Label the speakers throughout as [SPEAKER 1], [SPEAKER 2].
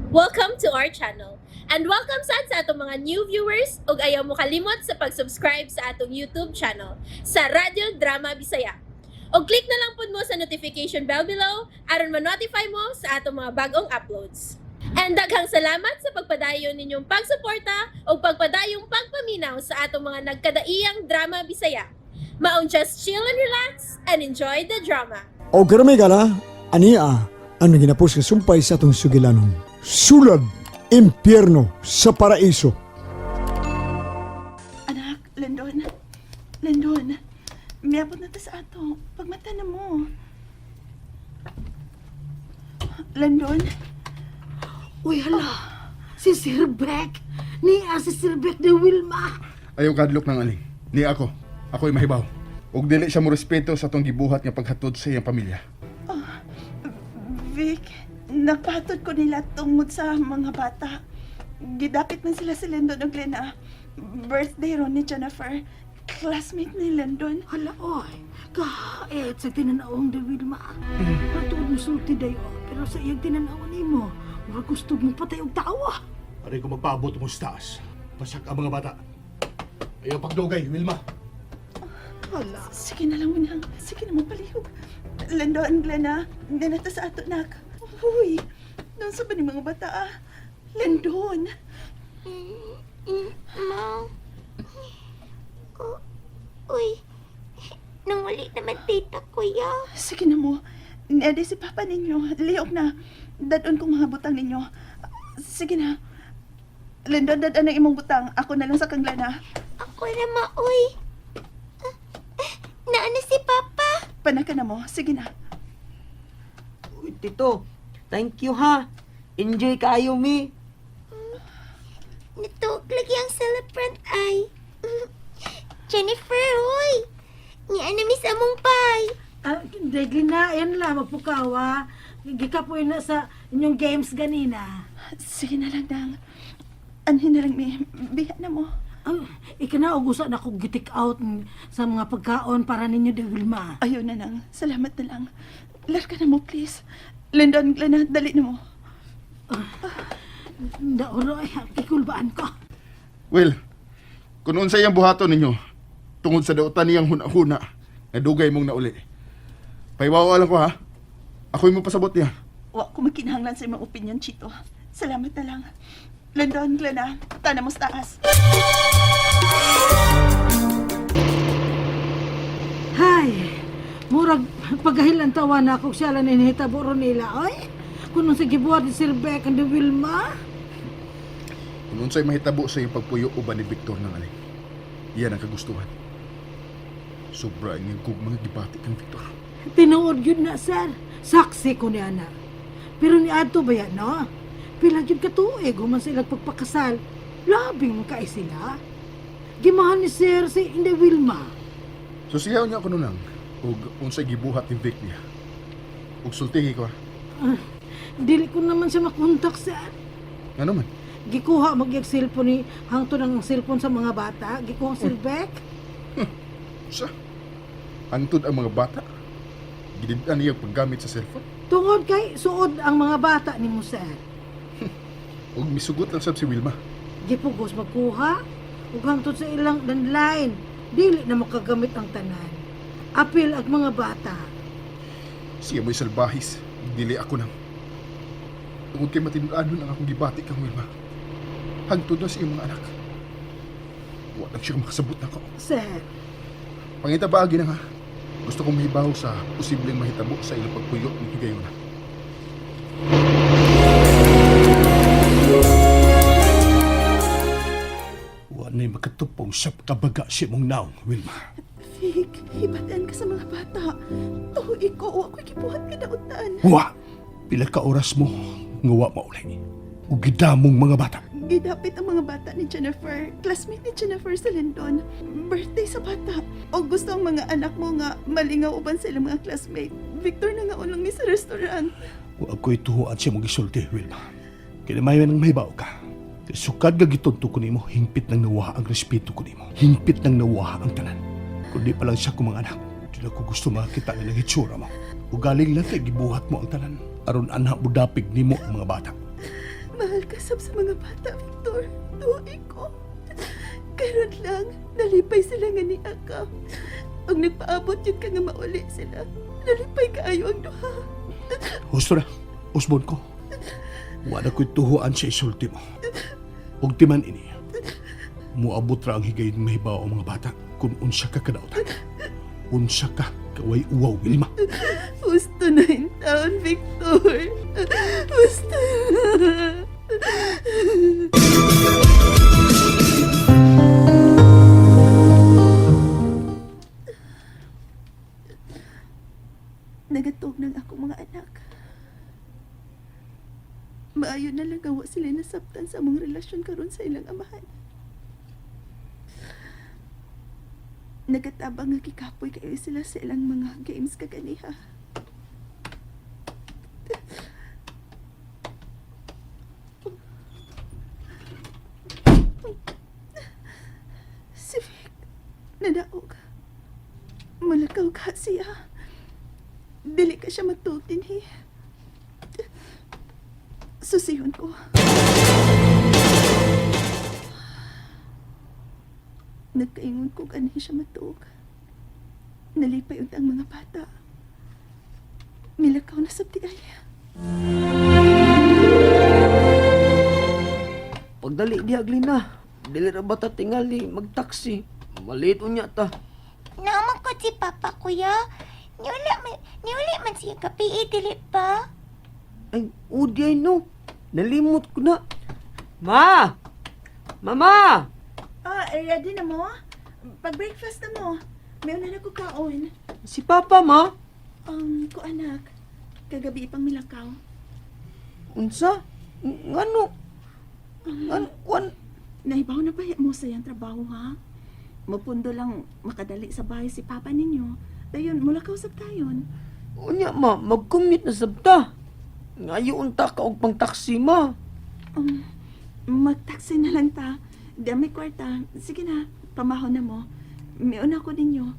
[SPEAKER 1] Welcome to our channel. And welcome sa atong mga new viewers ug ayaw mo kalimot sa pag-subscribe sa atong YouTube channel sa Radio Drama Bisaya. O click na lang pud mo sa notification bell below aron ma-notify mo sa atong mga bagong uploads. And daghang salamat sa pagpadayon ninyong pagsuporta o pagpadayong pagpaminaw sa atong mga nagkadaiyang drama Bisaya. Maong just chill and relax and enjoy the drama.
[SPEAKER 2] O karami ka na, ania, ang ginapos ka sumpay sa atong sugilanon. Sulad, impyerno sa paraiso.
[SPEAKER 3] Anak, Lendon, miyabot na ta sa ato. Pagmata na mo. Lendon,
[SPEAKER 4] Uy, hala. Si Sir Beck. Si Sir Beck de Wilma.
[SPEAKER 5] Ayaw kadlok ng aling. Ni ako. Ako'y mahibaw. Ug dili siya mo respeto sa atong gibuhat nga paghatod sa iyang pamilya.
[SPEAKER 3] Vic, nagpatod ko nila tungod sa mga bata. Gidapit man sila si Lendon og Glena. Birthday ron ni Jennifer. Classmate ni Lendon.
[SPEAKER 4] Hala, oy. Kahit sa tinanaong de Wilma. Patuod mo sulti dayo. Pero sa iyang tinanawan mo, wala gusto mong patay og tawa.
[SPEAKER 6] Aray ko magpaabot mo sa taas. Pasak ang mga bata. Ayaw pagdugay, Wilma.
[SPEAKER 4] Hala.
[SPEAKER 3] Sige na lang, Winang. Sige na magpalihog. Lendon, Glena, hindi na to sa ato, nak. Uy, doon sa ba ni mga bata, ah? Lendon.
[SPEAKER 7] Ma. Uy. Nang wali naman tita ko, ya.
[SPEAKER 3] Sige na mo. Nede si Papa ninyo. Lihok na. Dadon kong mga butang ninyo. Sige na. Lendon, dadan ang imong butang. Ako na lang sa kanglana.
[SPEAKER 7] Ako na uy. Naana si Papa.
[SPEAKER 3] Panaka na mo. Sige na.
[SPEAKER 8] Uy, Tito, thank you ha. Enjoy kayo, mi.
[SPEAKER 7] Natug lagi ang celebrant ay. Jennifer, hoy. Niya na miss among pay.
[SPEAKER 4] Hindi na, yan lang, magpukawa. Gikapoy na sa inyong games ganina.
[SPEAKER 3] Sige na lang, Dang. Anhin na lang, mi. Biha na mo.
[SPEAKER 4] Ikanaogusan ako gitik out sa mga pagkaon para ninyo de Wilma.
[SPEAKER 3] Ayaw na lang. Salamat na lang. Larga na mo, please. Lendon, Glena, dali na mo.
[SPEAKER 4] Daoro ay kikulbaan ko.
[SPEAKER 5] Well, kung unsay ang buhaton ninyo, tungod sa dautan niyang huna-huna, nadugay mong nauli. Paiwawa lang ko ha. Ako'y mo pasabot niya.
[SPEAKER 3] Wa ko makinahanglan sa imong opinion, Chito. Salamat na lang. Lendon, Glena, tana mo sa taas.
[SPEAKER 4] Hay, murag pagahilan tawa na ako siya lang inihitabo ron nila. Ay, kung sige buhat ni Sir Beck and de Wilma.
[SPEAKER 5] Kung unsay mahitabo sa iyong pagpuyo uban ni Victor ng aling. Iyan ang kagustuhan. Sobra ang kog mga gibati kang Victor.
[SPEAKER 4] Tinuod yun na, sir. Saksi ko ni Ana. Pero ni Adto ba yan, no? Pila yun katuig, human sila pagpakasal. Labing mong kay sila. Gimahan ni Sir si Inde Wilma.
[SPEAKER 5] So siyaw niya ako nun lang. Ug unsay gibuhat ni Vic niya. Ug sultihi ko ha.
[SPEAKER 4] Dili ko naman siya makontak, sir.
[SPEAKER 5] Ano man?
[SPEAKER 4] Gikuha mag-iyag cellphone ni hangto ng cellphone sa mga bata. Gikuha Sir Beck.
[SPEAKER 5] Sa? Hangtod ang mga bata. Gididaan niya paggamit sa cellphone.
[SPEAKER 4] Tungod kay suod ang mga bata ni mo, sir.
[SPEAKER 5] Ug misugot lang sab si Wilma.
[SPEAKER 4] Gipugos magkuha. Ug hangtod sa ilang landline. Dili na makagamit ang tanan. Apil ang mga bata.
[SPEAKER 5] Siya mo'y salbahis. Dili ako nang. Tungod kay matinulaan lang akong gibati kang Wilma. Hangtod na sa iyong mga anak. Walang siya makasabot na ko.
[SPEAKER 4] Sir,
[SPEAKER 5] Pangita baagi na nga. Gusto kong mahibaw sa posibleng mahitabo sa ilang pagpuyo ni Higayona.
[SPEAKER 6] Wanay makatupong sa kabaga si mong naong, Wilma.
[SPEAKER 3] Vic, hibatan ka sa mga bata. Tuhoy ko, wa ko'y kibuhat ka dautan.
[SPEAKER 6] Wa! Pila ka oras mo, ngawa maulay. Ug gidamong mga bata.
[SPEAKER 3] Gidapit ang mga bata ni Jennifer. Classmate ni Jennifer sa Lendon. Birthday sa bata. O gusto ang mga anak mo nga malingaw uban sa ilang mga classmate. Victor na nga unang ni sa restaurant.
[SPEAKER 6] Wa ako'y tuhuan siya mong isulti, Wilma. Kinamayan ng mahibaw ka. Kaya sukad nga gitonto ko nimo, hingpit nang nawaha ang respeto ko nimo. Hingpit nang nawaha ang tanan. Kundi pa lang siya kong mga anak. Di na ko gusto makita nga ng itsura mo. Ugaling lang kay gibuhat mo ang tanan. Aron anak mo dapig nimo ang mga bata.
[SPEAKER 3] Mahal ka sab sa mga bata, Victor. Tuig ko. Karon lang, nalipay sila nga ni Aka. Ang nagpaabot yun ka nga mauli sila. Nalipay kaayo ang duha.
[SPEAKER 6] Husto na, usbon ko. Wala ko'y tuhuan sa isulti mo. Ug timan ini, muabot ra ang higay ng mahibaw ang mga bata kung unsa ka kadautan. Unsa ka kaway uwaw, Wilma.
[SPEAKER 3] Gusto na yung taon, Victor. Gusto na. Nagatog ng ako mga anak. Maayo na lang gawa sila nasabtan sa mong relasyon karon sa ilang amahan. Nagatabang nga kikapoy kayo sila sa ilang mga games kaganiha. Si Vic, nadaog. Malakaw ka siya. Dili ka siya matutin, he. Susihon ko. Nagkaingon ko ganin siya matuog. Nalipay ang mga bata. Milakaw na sabti ay.
[SPEAKER 8] Pagdali di Aglina. Dili ra bata tingali magtaksi. Maliit unya ta.
[SPEAKER 7] Naman ko si Papa, kuya. Niuli man siya kapi, dili pa?
[SPEAKER 8] Ay, udyay no. Nalimot ko na. Ma! Mama!
[SPEAKER 3] Ready na mo? Pag-breakfast na mo. May una na ko kaon.
[SPEAKER 8] Si Papa, ma?
[SPEAKER 3] Ko anak. Kagabi pang milakaw.
[SPEAKER 8] Unsa? Ngano?
[SPEAKER 3] Naibaw na ba mo sa iyang trabaho, ha? Mapundo lang makadali sa bahay si Papa ninyo. Dayon, mulakaw sab tayon.
[SPEAKER 8] Unya, ma. Mag-commute na sabta. Ngayon ta ka og pang taksi, ma.
[SPEAKER 3] Mag-taxi na lang ta. Di may kwarta. Sige na, pamahon na mo. May una ko ninyo.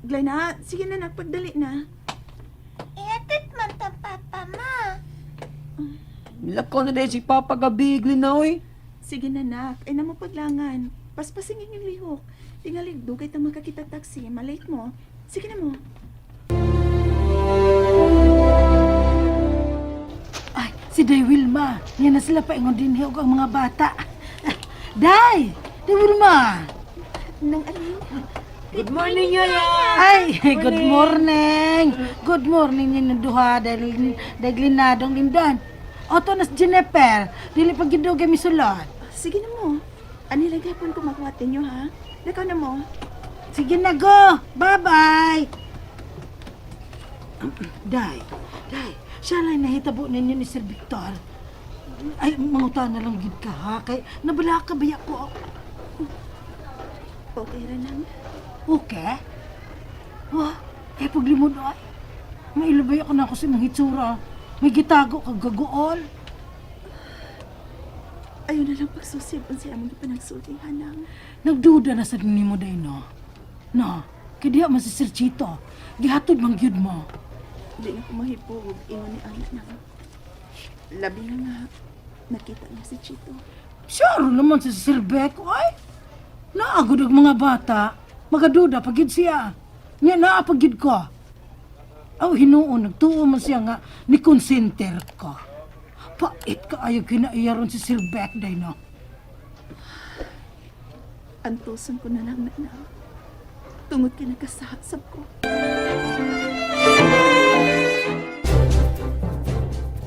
[SPEAKER 3] Glenna, sige na, nagpagdali na.
[SPEAKER 7] Iatid man ta, Papa, ma.
[SPEAKER 8] Milakaw na dahil si Papa gabi, Glina, oy.
[SPEAKER 3] Sige na, nak. Ay na mo paglangan. Paspasingin yung lihok. Tingalig, dugay tang makakita taxi. Malate mo. Sige na mo.
[SPEAKER 4] Ay, si Day Wilma. Yan na sila paingon din ang mga bata. Day! Day Wilma!
[SPEAKER 3] Nang ano?
[SPEAKER 8] Good morning, Yaya.
[SPEAKER 4] Ay, good morning! Good morning yung duha dahil glinadong lindan. Oto nas Jennifer, dili pag gidugay mi sulod.
[SPEAKER 3] Sige na mo. Ani lagi hapon ko makuhatin nyo, ha? Lakaw na mo.
[SPEAKER 4] Sige na go! Bye-bye! Day, siya lang nahitabo ninyo ni Sir Victor. Ay, manguta na lang gid ka ha, kay nabala ka baya ko.
[SPEAKER 3] Okay ra lang.
[SPEAKER 4] Okay? Wah, paglimod ay. Mailabay ako na ako sa mga hitsura. May gitago kag gagool.
[SPEAKER 3] Ayaw na lang pagsusib ang siya mong panagsulting hanang.
[SPEAKER 4] Nagduda na sa nimo day no. No, kay diha man si Sir Chito. Gihatod man gyud mo.
[SPEAKER 3] Di na ko mahipog ingon ni anak na. Labi na nga, nakita niya si Chito.
[SPEAKER 4] Sure naman si Sir Beck, ay. Naagod ang mga bata. Magaduda pagid siya. Nya naapagid ko. Aw hinuon nagtuo man siya nga ni konsenter ko. Pait ka ayaw kinaiyaron si Sir Beck day no.
[SPEAKER 3] Antusan ko na lang na. Tungod ka nagkasahasab ko.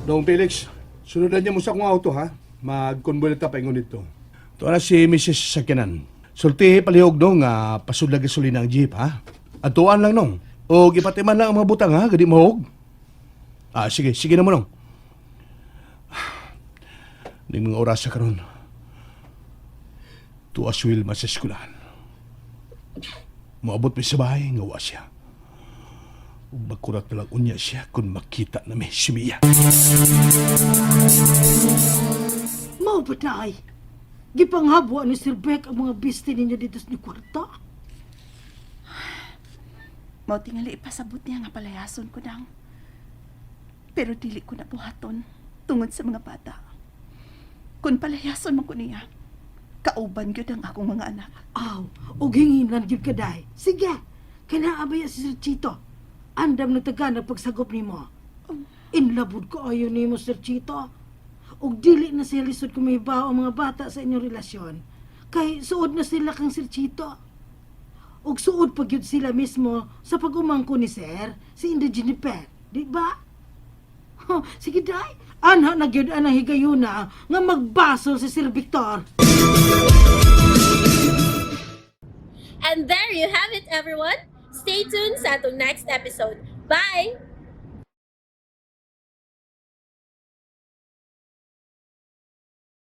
[SPEAKER 6] Dong Felix, sunod niya mo sa akong auto ha. Mag-convoy ta paingon dito. Ito na si Mrs. Sakinan. Sulti palihog dong nga pasudlag gasolina ang jeep ha. Atuan lang nong. O ipatiman lang ang mga butang ha, gadi mahog. Sige na mo nong. Ning mga oras sa karon. Tuas Wilma sa eskwelahan. Maabot mi sa bahay nga wa siya. Ug magkurat na lang unya siya kung makita na may si Mia.
[SPEAKER 4] Mao ba day? Gipanghabwa ni Sir Beck ang mga biste ninyo dito sa kwarta.
[SPEAKER 3] Mao tingali ipasabot niya nga palayason ko nang. Pero dili ko na buhaton tungod sa mga bata. Kung palayason mo ko niya, kauban gyud ang akong mga anak.
[SPEAKER 4] Aw, og hinginan gyud ka day. Sige, kinaabaya si Sir Chito. Andam na taga na pagsagop nimo. Inlabod ko ayo nimo Sir Chito. Og dili na siya lisod kumibaw ang mga bata sa inyong relasyon. Kay suod na sila kang Sir Chito. Og suod pa gyud sila mismo sa pag-umangko ni Sir, si Inday Jennifer, di ba? Sige day, anha na gyud ang higayuna nga magbasol si Sir Victor.
[SPEAKER 1] And there you have it, everyone. Stay tuned sa atong next episode. Bye!